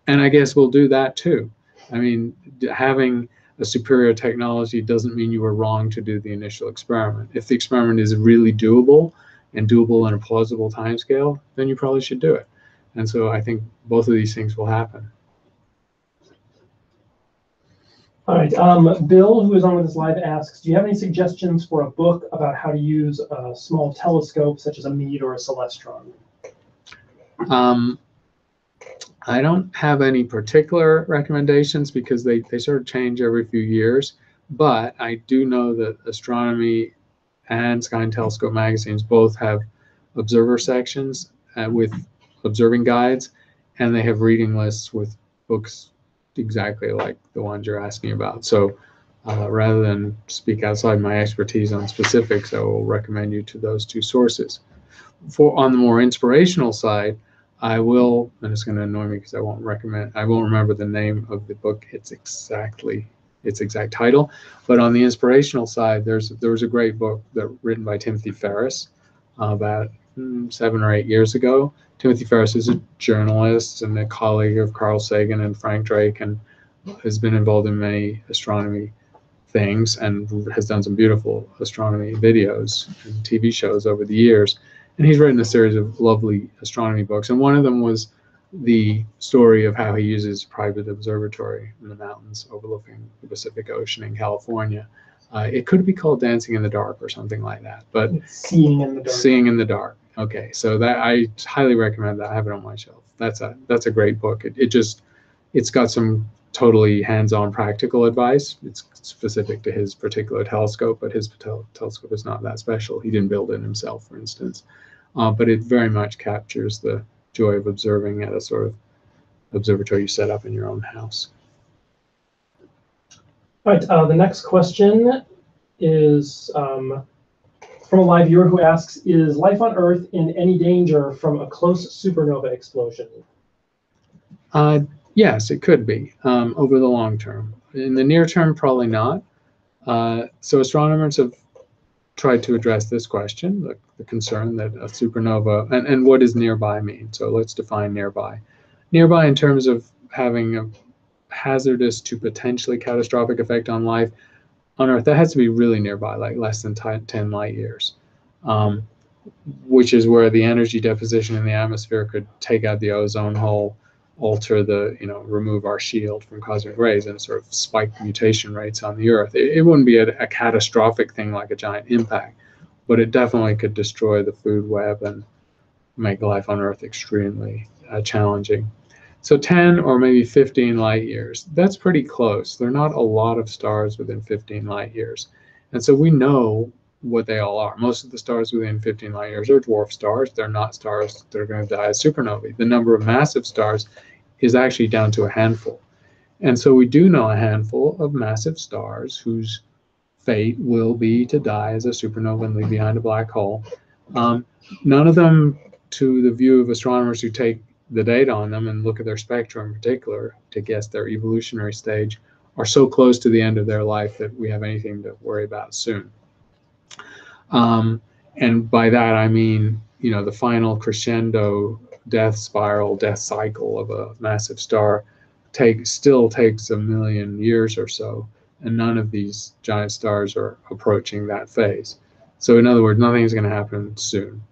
S1: And I guess we'll do that too. I mean, having a superior technology doesn't mean you were wrong to do the initial experiment. If the experiment is really doable and doable in a plausible timescale, then you probably should do it. And so I think both of these things will happen.
S2: All right, Bill, who is on with us live, asks, do you have any suggestions for a book about how to use a small telescope, such as a MEAD or a Celestron?
S1: I don't have any particular recommendations because they sort of change every few years, but I do know that Astronomy and Sky and Telescope magazines both have observer sections with observing guides, and they have reading lists with books exactly like the ones you're asking about. So rather than speak outside my expertise on specifics, I will recommend you to those two sources. On the more inspirational side, I will, and it's going to annoy me because I won't remember the name of the book, its exact title, but on the inspirational side, there was a great book written by Timothy Ferris about 7 or 8 years ago. Timothy Ferris is a journalist and a colleague of Carl Sagan and Frank Drake, and has been involved in many astronomy things and has done some beautiful astronomy videos and TV shows over the years. And he's written a series of lovely astronomy books, and one of them was the story of how he uses a private observatory in the mountains overlooking the Pacific Ocean in California. It could be called Dancing in the Dark or something like that, but
S2: Seeing in the Dark.
S1: Seeing in the Dark. Okay, so that I highly recommend that. I have it on my shelf. That's a great book. It's got some totally hands-on practical advice. It's specific to his particular telescope, but his telescope is not that special. He didn't build it himself, for instance. But it very much captures the joy of observing at a sort of observatory you set up in your own house.
S2: All right, the next question is from a live viewer who asks, is life on Earth in any danger from a close supernova explosion?
S1: Yes, it could be over the long term. In the near term, probably not. So astronomers have tried to address this question, the concern that a supernova, and what does nearby mean? So let's define nearby. Nearby in terms of having a hazardous to potentially catastrophic effect on life on Earth, that has to be really nearby, like less than 10 light years, which is where the energy deposition in the atmosphere could take out the ozone hole, alter the, remove our shield from cosmic rays, and sort of spike mutation rates on the Earth. It wouldn't be a catastrophic thing like a giant impact, but it definitely could destroy the food web and make life on Earth extremely challenging. So 10 or maybe 15 light years, that's pretty close. There are not a lot of stars within 15 light years. And so we know what they all are. Most of the stars within 15 light years are dwarf stars. They're not stars that are going to die as supernovae. The number of massive stars is actually down to a handful. And so we do know a handful of massive stars whose fate will be to die as a supernova and leave behind a black hole. None of them, to the view of astronomers who take the data on them and look at their spectra in particular to guess their evolutionary stage, are so close to the end of their life that we have anything to worry about soon. And by that I mean, the final crescendo death spiral, death cycle of a massive star still takes 1 million years or so, and none of these giant stars are approaching that phase. So in other words, nothing's going to happen soon.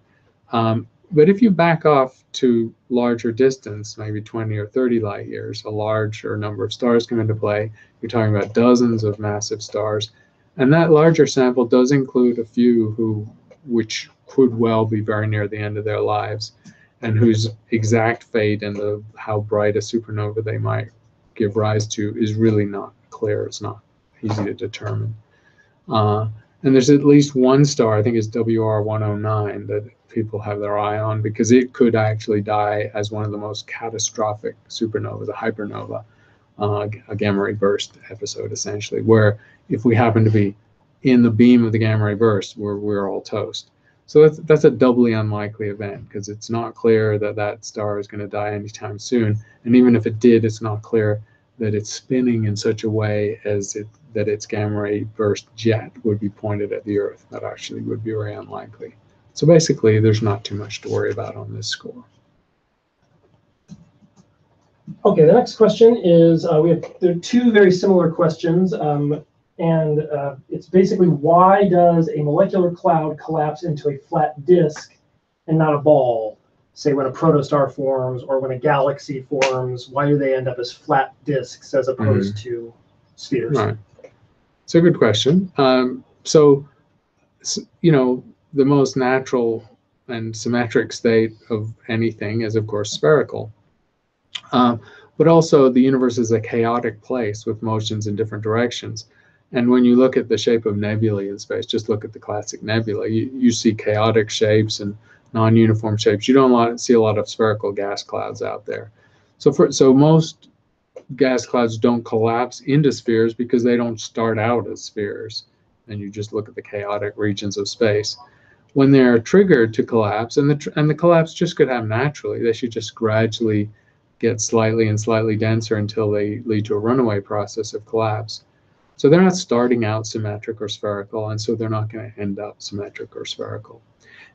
S1: But if you back off to larger distance, maybe 20 or 30 light years, a larger number of stars come into play. You're talking about dozens of massive stars. And that larger sample does include a few which could well be very near the end of their lives, and whose exact fate and how bright a supernova they might give rise to is really not clear. It's not easy to determine. And there's at least one star, I think it's WR109, that people have their eye on because it could actually die as one of the most catastrophic supernovas, a hypernova, a gamma ray burst episode, essentially, where if we happen to be in the beam of the gamma ray burst, we're all toast. So that's a doubly unlikely event because it's not clear that that star is going to die anytime soon. And even if it did, it's not clear that it's spinning in such a way that its gamma ray burst jet would be pointed at the Earth. That actually would be very unlikely. So basically, there's not too much to worry about on this score.
S2: Okay, the next question is, there are two very similar questions, and it's basically, why does a molecular cloud collapse into a flat disk and not a ball? Say when a protostar forms or when a galaxy forms, why do they end up as flat disks as opposed to spheres? Right.
S1: It's a good question. The most natural and symmetric state of anything is, of course, spherical. But also the universe is a chaotic place with motions in different directions. And when you look at the shape of nebulae in space, just look at the classic nebula, you see chaotic shapes and non-uniform shapes. You don't see a lot of spherical gas clouds out there. So most gas clouds don't collapse into spheres because they don't start out as spheres. And you just look at the chaotic regions of space. When they're triggered to collapse, and the collapse just could happen naturally, they should just gradually get slightly and slightly denser until they lead to a runaway process of collapse. So they're not starting out symmetric or spherical, and so they're not going to end up symmetric or spherical.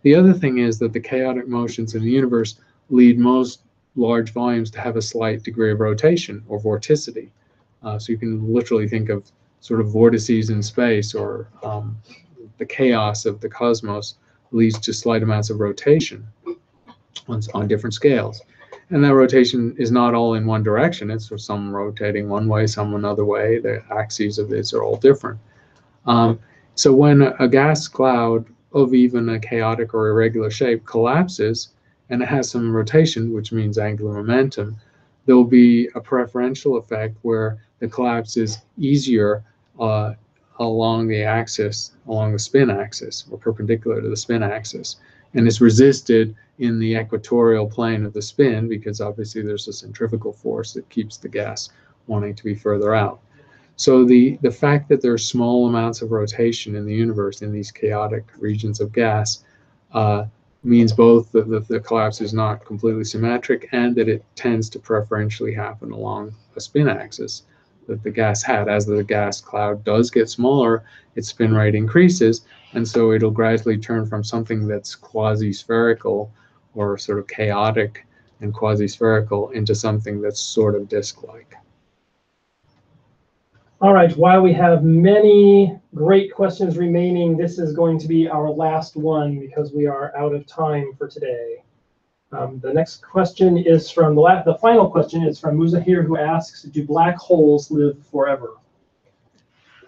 S1: The other thing is that the chaotic motions in the universe lead most large volumes to have a slight degree of rotation or vorticity. So you can literally think of sort of vortices in space, or the chaos of the cosmos leads to slight amounts of rotation on different scales. And that rotation is not all in one direction. It's some rotating one way, some another way. The axes of this are all different. So when a gas cloud of even a chaotic or irregular shape collapses, and it has some rotation, which means angular momentum, there'll be a preferential effect where the collapse is easier along the axis, along the spin axis, or perpendicular to the spin axis, and is resisted in the equatorial plane of the spin because obviously there's a centrifugal force that keeps the gas wanting to be further out. So the fact that there are small amounts of rotation in the universe in these chaotic regions of gas means both that the collapse is not completely symmetric and that it tends to preferentially happen along a spin axis that the gas had. As the gas cloud does get smaller, its spin rate increases, and so it'll gradually turn from something that's quasi-spherical or sort of chaotic and quasi-spherical into something that's sort of disk-like.
S2: All right, while we have many great questions remaining, this is going to be our last one because we are out of time for today. The next question is from the final question is from Muzahir, who asks, do black holes live forever?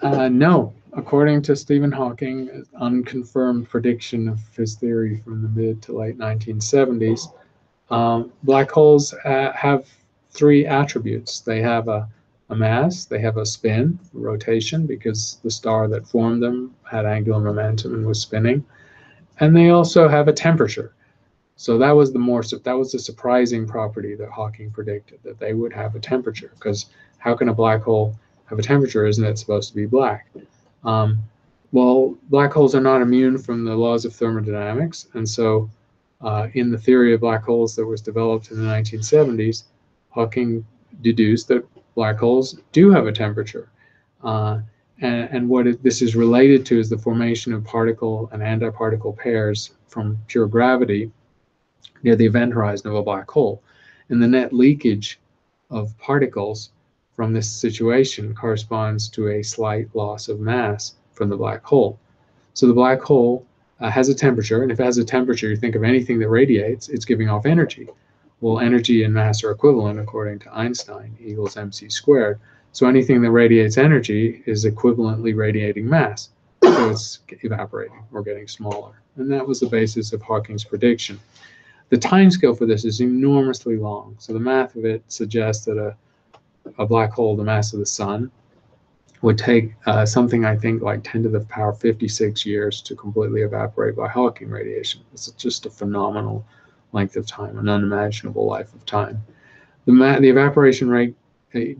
S1: No. According to Stephen Hawking, an unconfirmed prediction of his theory from the mid to late 1970s, black holes have three attributes. They have a mass, they have a spin, rotation, because the star that formed them had angular momentum and was spinning, and they also have a temperature. So that was the surprising property that Hawking predicted, that they would have a temperature, because how can a black hole have a temperature? Isn't it supposed to be black? Well, black holes are not immune from the laws of thermodynamics, and so in the theory of black holes that was developed in the 1970s, Hawking deduced that black holes do have a temperature. And what this is related to is the formation of particle and antiparticle pairs from pure gravity near the event horizon of a black hole. And the net leakage of particles from this situation corresponds to a slight loss of mass from the black hole. So the black hole has a temperature, and if it has a temperature, you think of anything that radiates, it's giving off energy. Well, energy and mass are equivalent according to Einstein, E equals mc squared. So anything that radiates energy is equivalently radiating mass. So it's evaporating or getting smaller. And that was the basis of Hawking's prediction. The timescale for this is enormously long. So the math of it suggests that a black hole the mass of the sun would take something, I think, like 10 to the power 56 years to completely evaporate by Hawking radiation. It's just a phenomenal length of time, an unimaginable life of time. The evaporation rate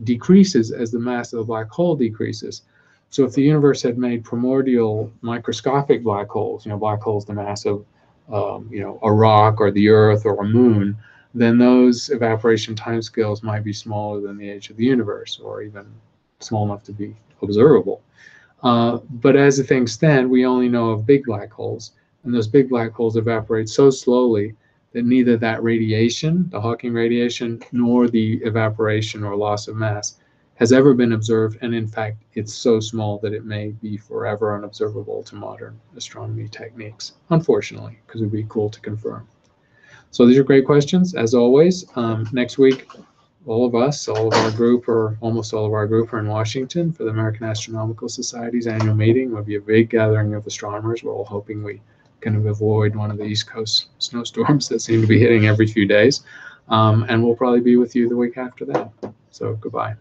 S1: decreases as the mass of the black hole decreases. So if the universe had made primordial microscopic black holes, black holes the mass of a rock or the Earth or a moon, then those evaporation timescales might be smaller than the age of the universe, or even small enough to be observable. But as the things stand, we only know of big black holes, and those big black holes evaporate so slowly that neither that radiation, the Hawking radiation, nor the evaporation or loss of mass has ever been observed, and in fact, it's so small that it may be forever unobservable to modern astronomy techniques, unfortunately, because it would be cool to confirm. So these are great questions, as always. Next week, all of our group, or almost all of our group, are in Washington for the American Astronomical Society's annual meeting. It will be a big gathering of astronomers. We're all hoping we can avoid one of the East Coast snowstorms that seem to be hitting every few days. And we'll probably be with you the week after that. So goodbye.